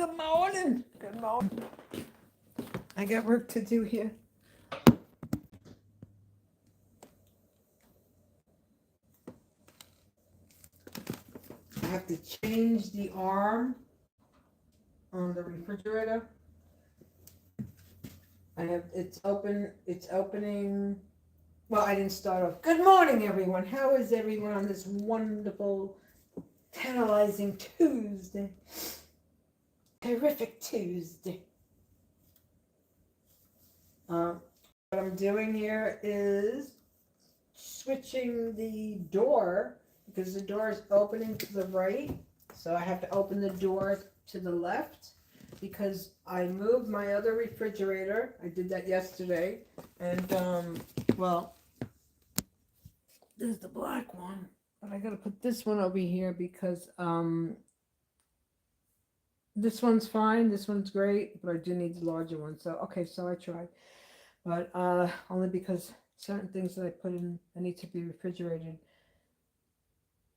Good morning. Good morning. I got work to do here. I have to change the arm on the refrigerator. It's opening. Well, I didn't start off. Good morning, everyone. How is everyone on this wonderful, tantalizing Tuesday? Terrific Tuesday. What I'm doing here is switching the door because the door is opening to the right. So I have to open the door to the left because I moved my other refrigerator. I did that yesterday. And, well, there's the black one. But I gotta put this one over here because, this one's fine. This one's great. But I do need the larger one. So, okay, so I tried. But, only because certain things that I put in, I need to be refrigerated.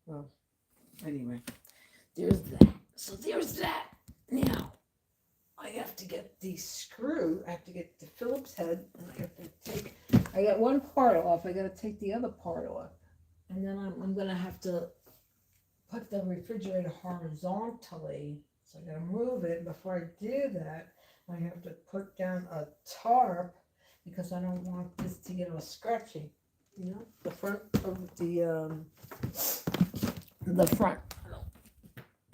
Well, anyway, there's that. So there's that. Now, I have to get the screw. I have to get the Phillips head. And I have to take, I got one part off. I got to take the other part off. And then I'm going to have to put the refrigerator horizontally. So I got to move it. Before I do that, I have to put down a tarp because I don't want this to get all scratchy. You know, the front of the front.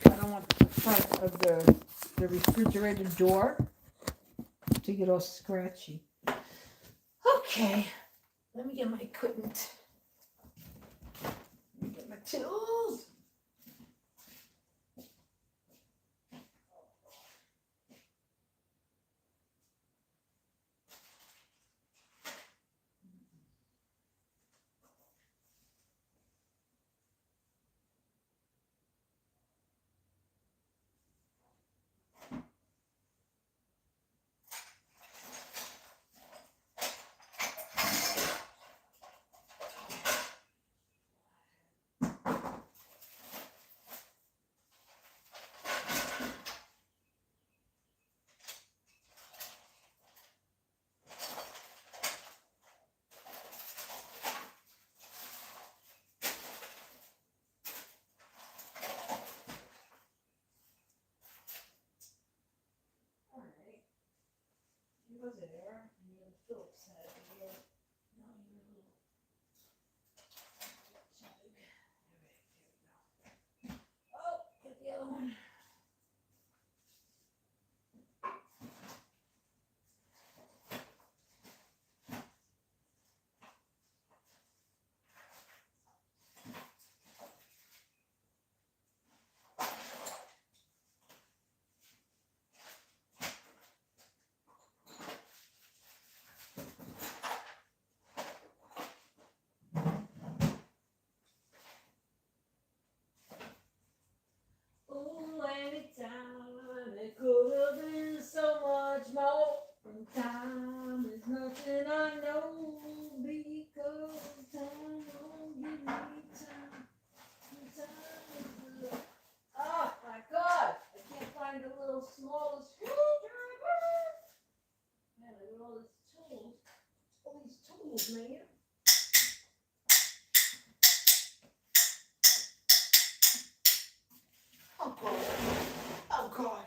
I don't want the front of the refrigerator door to get all scratchy. Okay, let me get my equipment. Let me get my tools. Was there? You have Phillips head here. No, you have a little jug. Here we go. Oh, get the other one. Oh, anytime it could have been so much more. Time is nothing I know because time won't give me time. Time is the... Oh my God! I can't find the little smallest screwdriver. Man, I got all these tools, man. Oh God! Oh God!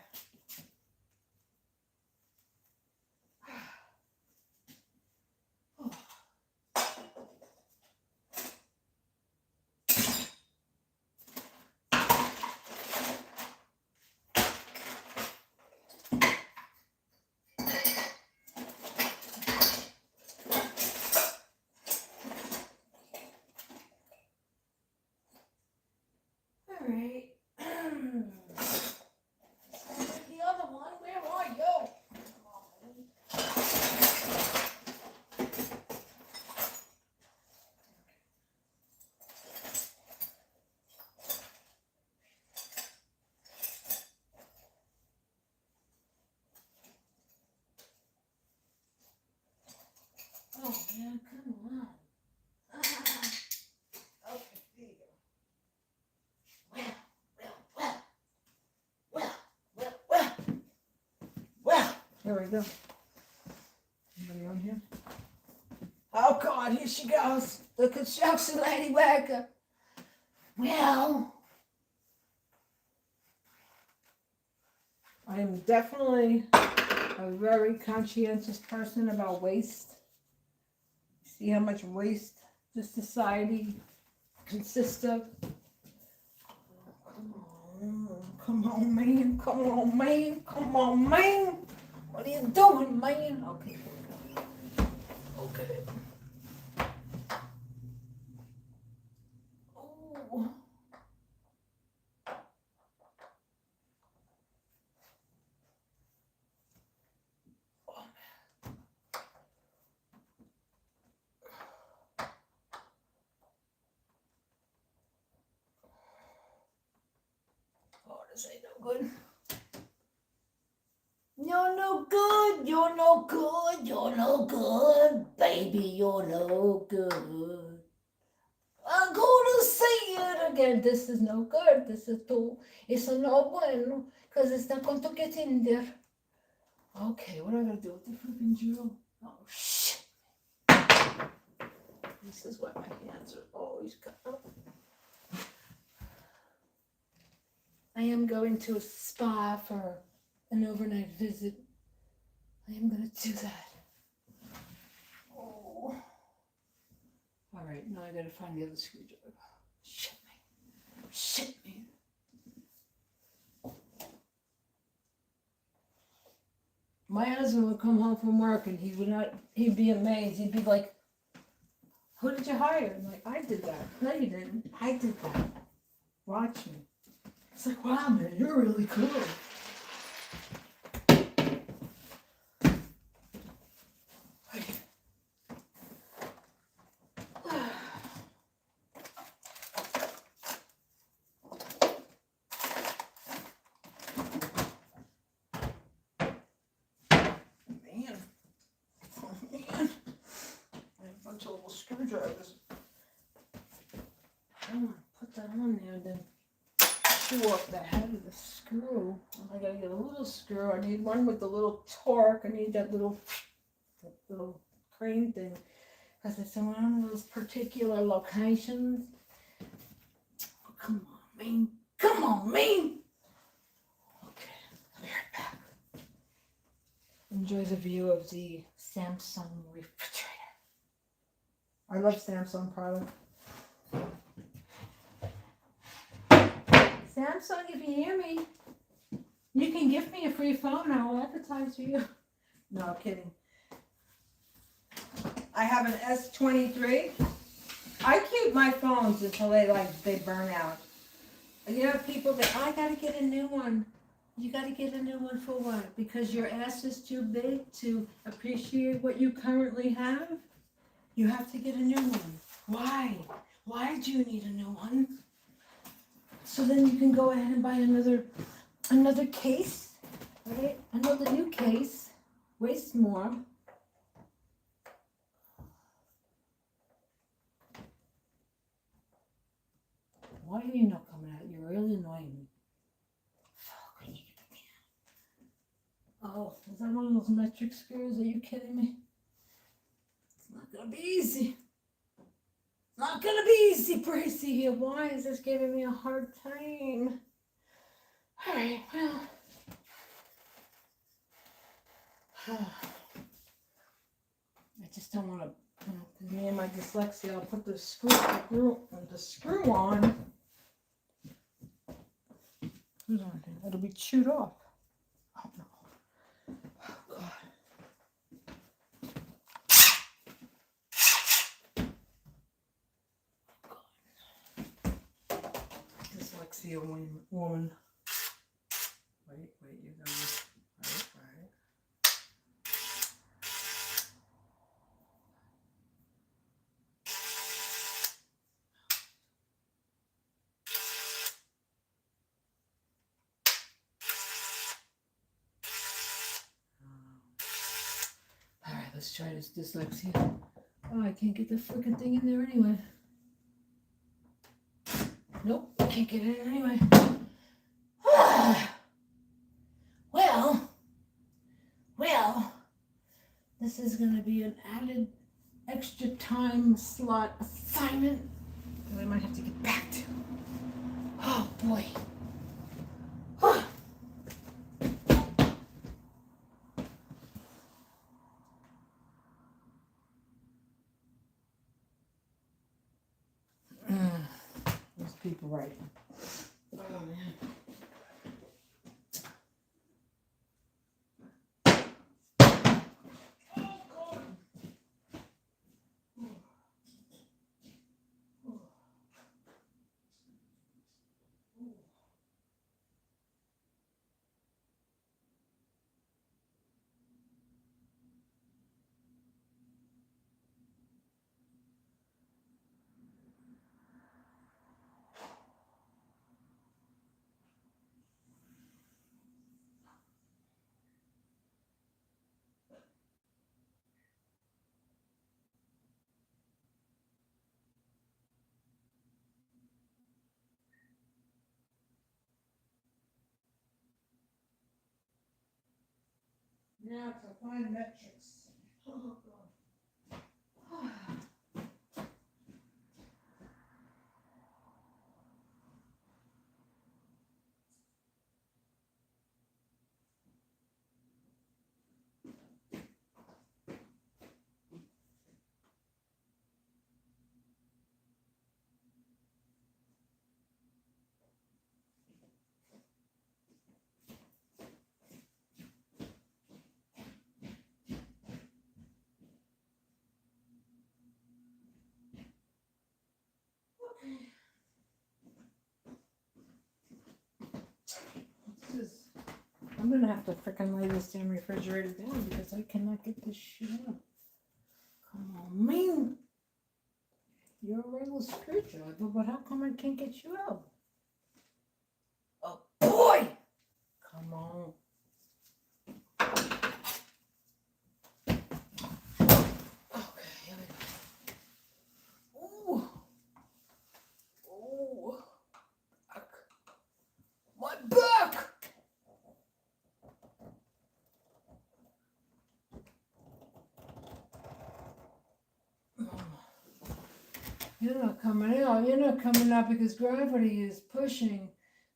All right. The other one, where are you? Come on. Oh man, come on. Okay, there you go. Well. Here we go. Anybody on here? Oh God, here she goes. The construction lady worker. Well, I am definitely a very conscientious person about waste. See how much waste this society consists of? Come on, man. Come on, man. Come on, man. What are you doing, man? Okay. Okay. Oh. Oh, this ain't no good. You're no good, you're no good, you're no good, baby, you're no good. I'm gonna say it again, this is no good, this is too, it's a no bueno, because it's not going to get in there. Okay, what am I gonna do with the freaking drill? Oh, shit. This is why my hands are always cut up. I am going to a spa for an overnight visit. I am going to do that. Oh. All right, now I got to find the other screwdriver. Shit, man. Shit, man. My husband would come home from work and he'd be amazed. He'd be like, who did you hire? I'm like, I did that. No, you didn't. I did that. Watch me. It's like, wow, man, you're really cool. Screwdrivers. I'm gonna put that on there and then chew off the head of the screw. I gotta get a little screw. I need one with the little torque. I need that little crane thing because it's in one of those particular locations. Oh, come on, man. Come on, man. Okay, I'll be right back. Enjoy the view of the Samsung refrigerator. I love Samsung products. Samsung, if you hear me, you can give me a free phone. I will advertise for you. No, I'm kidding. I have an S23. I keep my phones until they burn out. You know, people that I gotta get a new one. You gotta get a new one for what? Because your ass is too big to appreciate what you currently have? You have to get a new one. Why? Why do you need a new one? So then you can go ahead and buy another case, right? Another new case. Waste more. Why are you not coming out? You're really annoying me. Oh, is that one of those metric screws? Are you kidding me? It's not gonna be easy. It's not gonna be easy, Bracy here. Why is this giving me a hard time? Alright, well. I just don't want to, me and my dyslexia, I'll put the screw on. Who's on here? It'll be chewed off. Oh no. Oh God. Dyslexia woman. Wait, you're gonna. All right. All right, let's try this dyslexia. Oh, I can't get the freaking thing in there anyway. Nope, I can't get it in anyway. Well, this is going to be an added extra time slot assignment that I might have to get back to. Oh boy. Those people writing. Oh man. Now to find metrics. Oh, God. I'm gonna have to frickin' lay this damn refrigerator down because I cannot get this shit up. Come on, man. You're a regular screwdriver, but how come I can't get you out? Oh boy! Come on. Okay, here we go. Ooh. Ooh. Back. My back! You're not coming out. You're not coming out because gravity is pushing,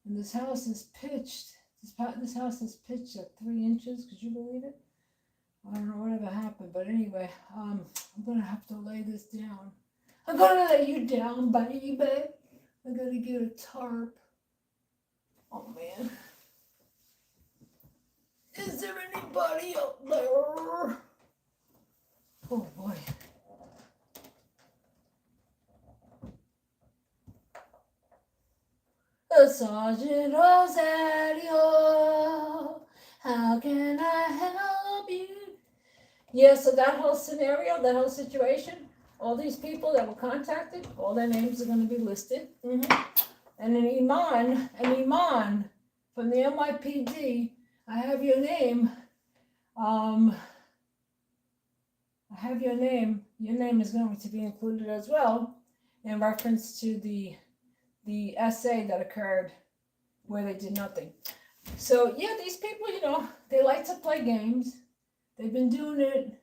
and this house is pitched. This house is pitched at 3 inches. Could you believe it? I don't know whatever happened, but anyway, I'm gonna have to lay this down. I'm gonna lay you down, baby. I gotta get a tarp. Oh man, is there anybody out there? Oh boy. Sergeant Rosario, how can I help you? Yeah, so that whole scenario, that whole situation, all these people that were contacted, all their names are going to be listed. And an Iman from the NYPD, I have your name. I have your name. Your name is going to be included as well in reference to the essay that occurred where they did nothing. So yeah, these people, they like to play games. They've been doing it.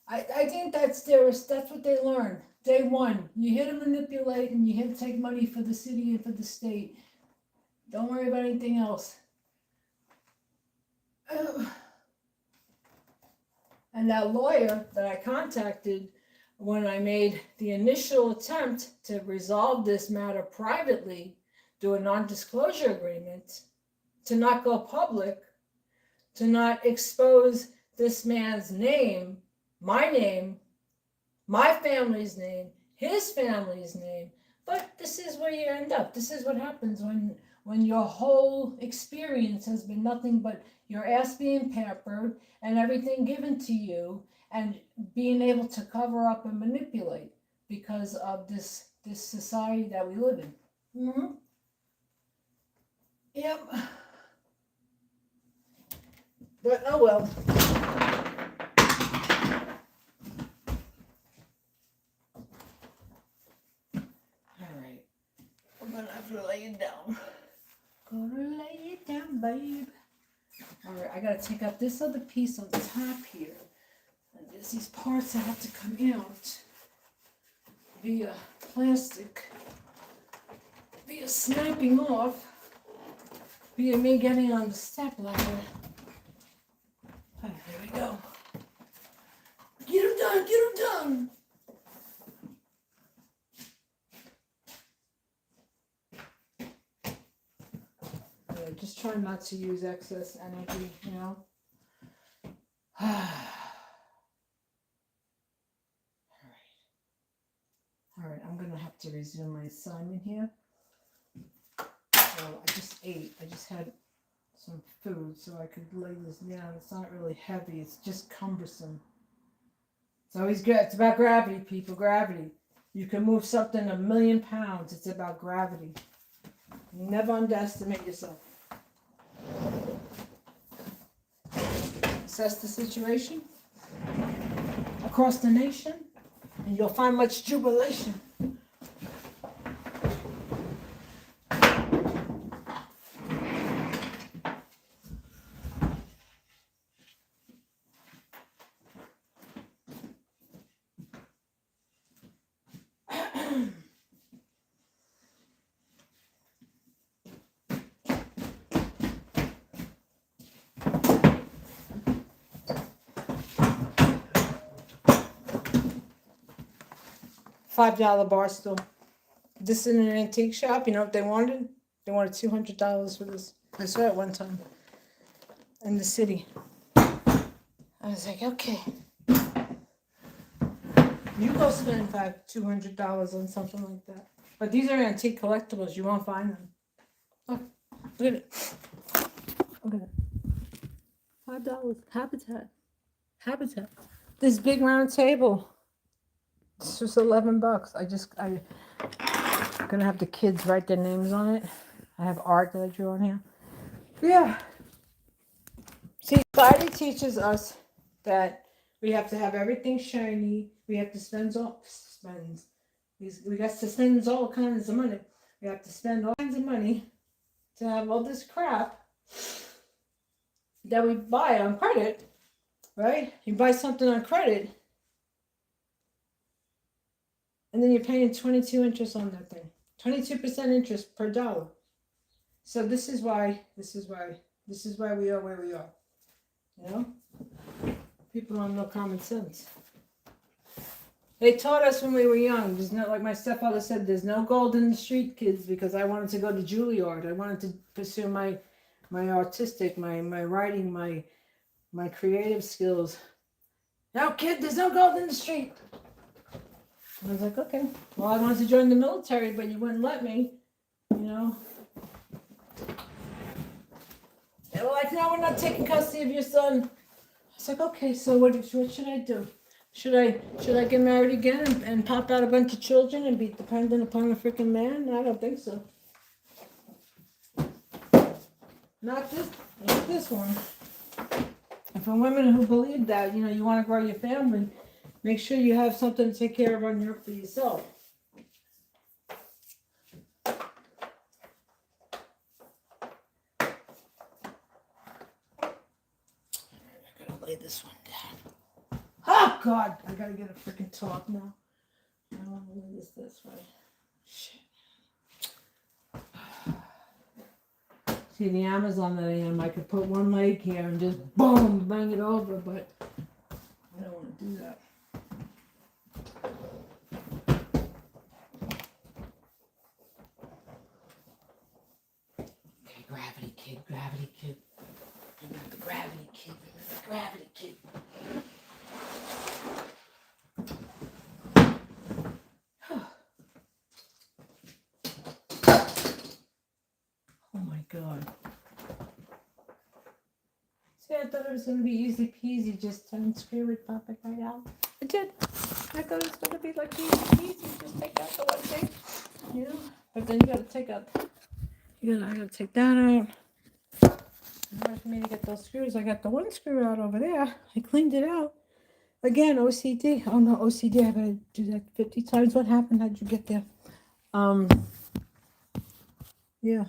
I think that's what they learn. Day one, you're here to manipulate and you're here to take money for the city and for the state. Don't worry about anything else. And that lawyer that I contacted when I made the initial attempt to resolve this matter privately, do a non-disclosure agreement, to not go public, to not expose this man's name, my family's name, his family's name. But this is where you end up. This is what happens when your whole experience has been nothing but your ass being pampered and everything given to you, and being able to cover up and manipulate because of this society that we live in. Yep. But oh well. Alright. I'm gonna have to lay it down. Gonna lay it down, babe. Alright, I gotta take out this other piece on the top here. And there's these parts that have to come out via plastic, via snapping off, via me getting on the step ladder. Oh, there we go. Get him done, get him done. Yeah, just try not to use excess energy, you know. All right, I'm gonna have to resume my assignment here. So I just ate. I just had some food so I could lay this down. It's not really heavy. It's just cumbersome. It's always good. It's about gravity, people. Gravity. You can move something 1,000,000 pounds. It's about gravity. Never underestimate yourself. Assess the situation across the nation, and you'll find much jubilation. $5 bar stool. This in an antique shop. You know what they wanted? They wanted $200 for this. I saw it one time in the city. I was like, okay, you go spend $200 on something like that. But these are antique collectibles. You won't find them. Oh, look at it. Look at it. $5. Habitat. This big round table. It's just $11. I'm gonna have the kids write their names on it. I have art that I drew on here. Yeah. See, society teaches us that we have to have everything shiny. We have to spend all kinds of money. We have to spend all kinds of money to have all this crap that we buy on credit, right? You buy something on credit, and then you're paying 22 interest on that thing. 22% interest per dollar. So this is why we are where we are. You know? People don't know common sense. They taught us when we were young. There's no, like my stepfather said, there's no gold in the street, kids, because I wanted to go to Juilliard. I wanted to pursue my artistic, my writing, my creative skills. No, kid, there's no gold in the street. I was like, okay. Well, I wanted to join the military, but you wouldn't let me, you know. They were like, no, we're not taking custody of your son. I was like, okay, so what should I do? Should I get married again and pop out a bunch of children and be dependent upon a freaking man? I don't think so. Not this one. And for women who believe that, you know, you want to grow your family, make sure you have something to take care of for yourself. I gotta lay this one down. Oh God, I gotta get a freaking top now. I don't want to lay this way. Shit. See, the Amazon that I am, I could put one leg here and just boom, bang it over, but I don't want to do that. Okay, gravity kid. Remember the gravity kid. Oh my God. See, I thought it was going to be easy peasy, just unscrew it, pop it right out. I did. I thought it was going to be like easy peasy, just take out the one thing, you know? But then you got to take out, I got to take that out. In order for me to get those screws, I got the one screw out over there. I cleaned it out. Again, OCD. Oh no, OCD. I gotta do that 50 times. What happened? How'd you get there? Yeah.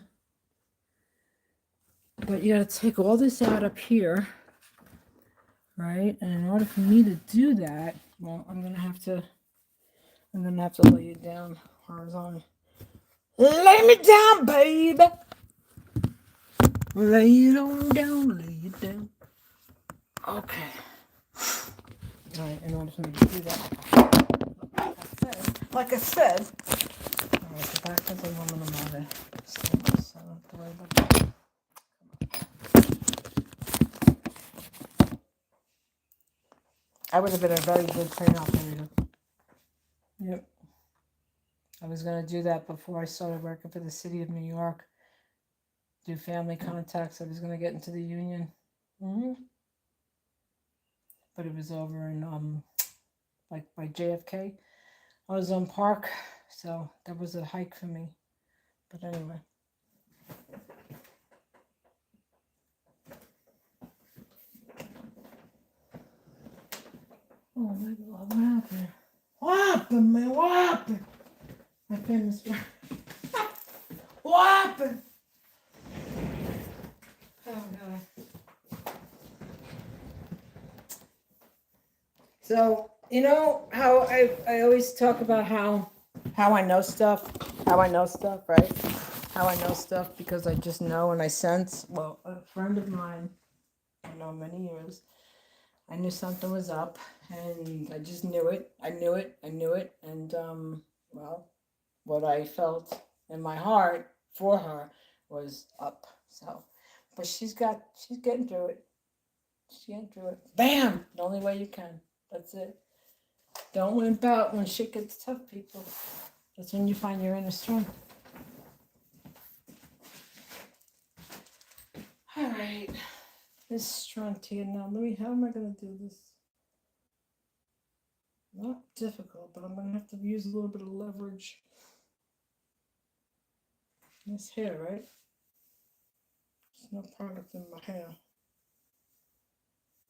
But you gotta take all this out up here. right? And in order for me to do that, well, I'm gonna have to lay it down horizontally. Lay me down, baby. Lay it on down, lay it down. Okay. All right, in order for me to do that, like I said, all right, the back has aluminum on it, so I don't have to worry about that. I would have been a very good train operator. Yep. I was going to do that before I started working for the city of New York. Do family contacts. I was going to get into the union. But it was over in, like by JFK. I was on Park, so that was a hike for me. But anyway. Oh my God, what happened? What happened, man? What happened? My famous word. What happened? Oh God. So, you know how I always talk about how I know stuff? How I know stuff, right? How I know stuff because I just know and I sense. Well, a friend of mine, I know many years, I knew something was up and I just knew it. I knew it. And, well, what I felt in my heart for her was up. So, but she's getting through it. She's getting through it. Bam! The only way you can. That's it. Don't wimp out when shit gets tough, people. That's when you find your inner strength. All right. This strength here now. How am I going to do this? Not difficult, but I'm going to have to use a little bit of leverage. This hair, right? There's no product in my hair.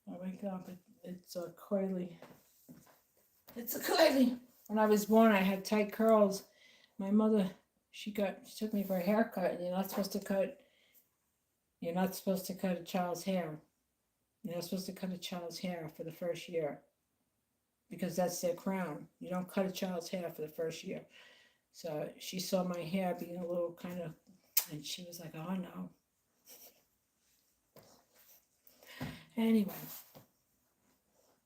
I wake up, it's a coily. It's a coily. When I was born, I had tight curls. My mother, she took me for a haircut, and you're not supposed to cut a child's hair. You're not supposed to cut a child's hair for the first year because that's their crown. You don't cut a child's hair for the first year. So she saw my hair being a little kind of, and she was like, oh no. Anyway.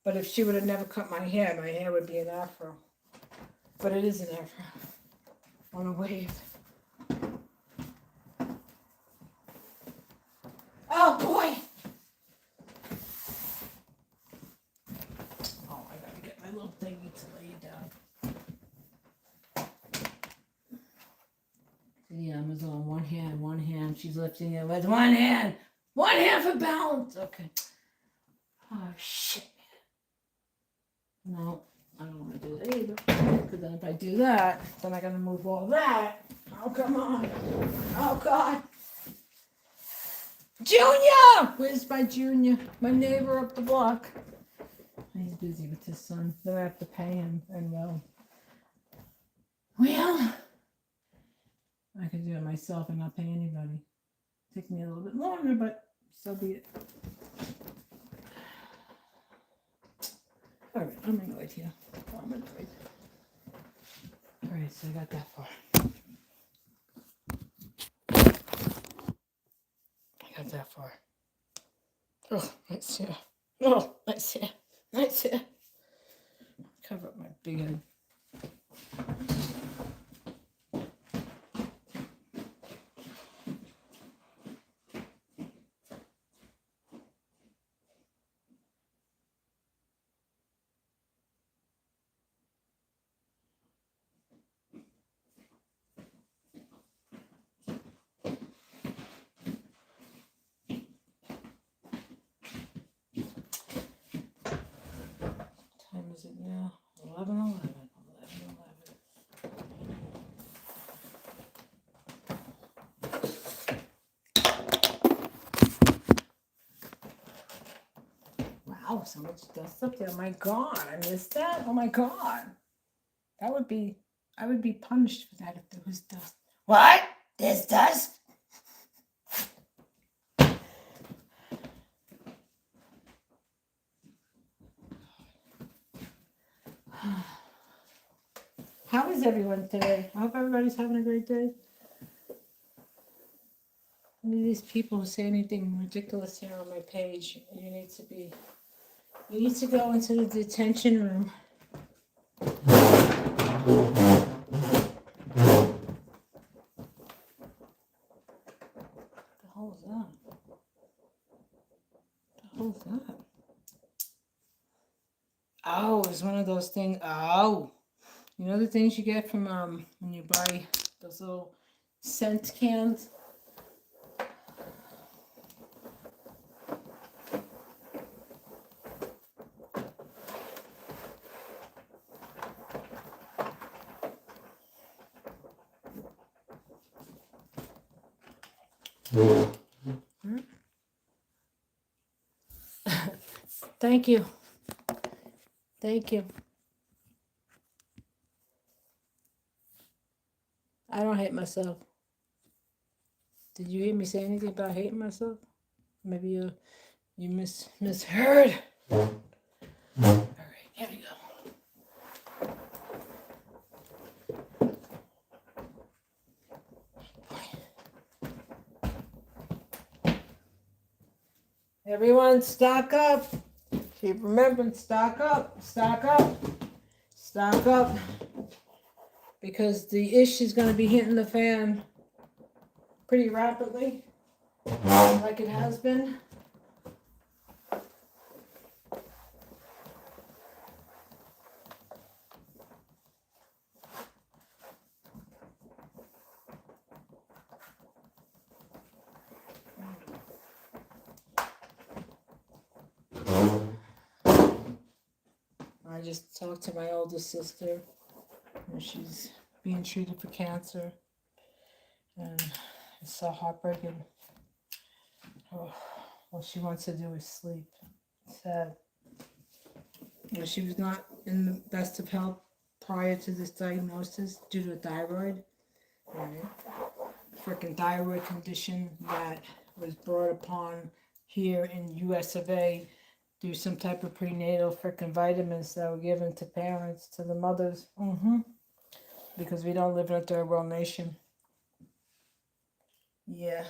But if she would have never cut my hair would be an afro. But it is an afro. On a wave. Oh boy! Oh, I gotta get my little thingy to lay it down. The Amazon, one hand. She's lifting it with one hand. One hand for balance. Okay. Oh shit. No, I don't want to do that either. Because then if I do that, then I gotta move all that. Oh, come on. Oh, God. Junior! Where's my Junior? My neighbor up the block. He's busy with his son. Then I have to pay him. And well, I can do it myself and not pay anybody. Take me a little bit longer, but so be it. All right, I'm annoyed here. I'm annoyed. All right, so I got that far. Oh, nice hair. Oh, nice hair. Nice hair. Cover up my big head. What time is it now? 11:11. Wow, so much dust up there. My God, I missed that. Oh my God. I would be punished for that if there was dust. What? There's dust? How is everyone today? I hope everybody's having a great day. Any of these people who say anything ridiculous here on my page, you need to go into the detention room. What the hell is that? What the hell is that? Oh, it's one of those things. Oh, you know the things you get from when you buy those little scent cans? Thank you. Thank you. I don't hate myself. Did you hear me say anything about hating myself? Maybe you misheard. All right, here we go. Everyone, stock up. Keep remembering, stock up, stock up, stock up. Because the ish is going to be hitting the fan pretty rapidly, like it has been. I just talked to my oldest sister, and she's being treated for cancer, and it's so heartbreaking. Oh, all she wants to do is sleep. It's sad. You know, she was not in the best of health prior to this diagnosis due to a thyroid, right? Freaking thyroid condition that was brought upon here in US of A through some type of prenatal freaking vitamins that were given to parents, to the mothers. Because we don't live in a third world nation. Yeah.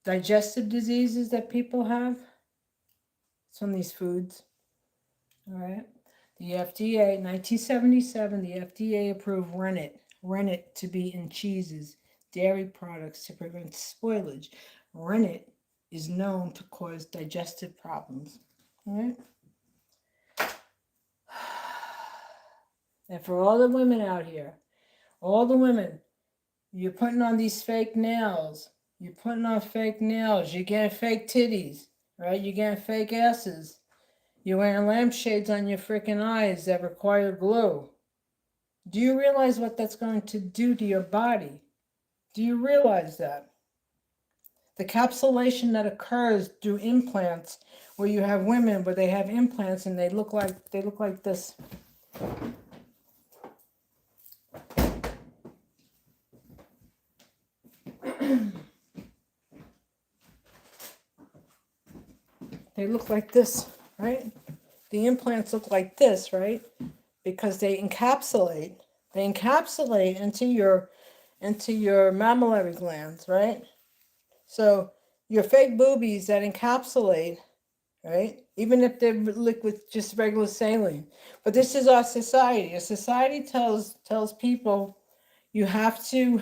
Digestive diseases that people have, it's from these foods. All right. The FDA, 1977, the FDA approved rennet to be in cheeses, dairy products to prevent spoilage. Rennet is known to cause digestive problems. All right. And for all the women out here, all the women, you're putting on these fake nails. You're putting on fake nails. You're getting fake titties, right? You're getting fake asses. You're wearing lampshades on your freaking eyes that require glue. Do you realize what that's going to do to your body? Do you realize that? The capsulation that occurs through implants, where you have women where they have implants and they look like this. They look like this, right? The implants look like this, right? Because they encapsulate into your mammillary glands, right? So your fake boobies that encapsulate, right? Even if they're liquid, just regular saline. But this is our society. A society tells people you have to,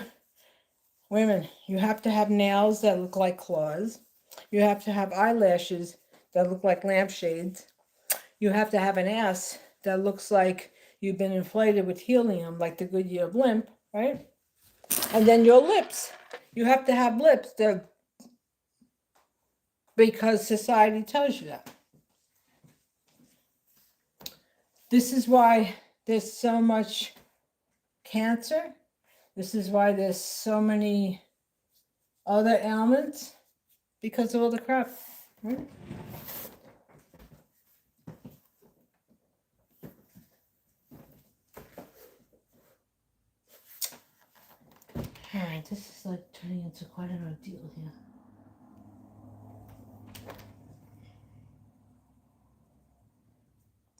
women, you have to have nails that look like claws. You have to have eyelashes that look like lampshades. You have to have an ass that looks like you've been inflated with helium, like the Goodyear blimp, right? And then your lips. You have to have lips that, because society tells you that. This is why there's so much cancer. This is why there's so many other ailments, because of all the crap, right? All right, this is like turning into quite an ordeal here.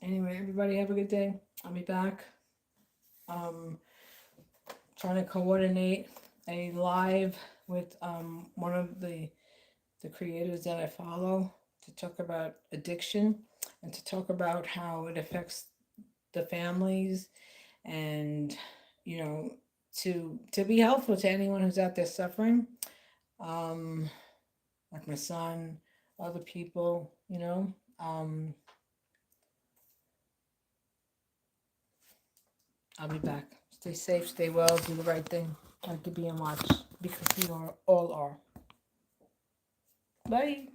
Anyway, everybody have a good day. I'll be back. Trying to coordinate a live with one of the creators that I follow to talk about addiction and to talk about how it affects the families, and you know, to be helpful to anyone who's out there suffering, um like my son, other people, I'll be back. Stay safe, stay well, do the right thing, like to be and watch, because we all are. Bye.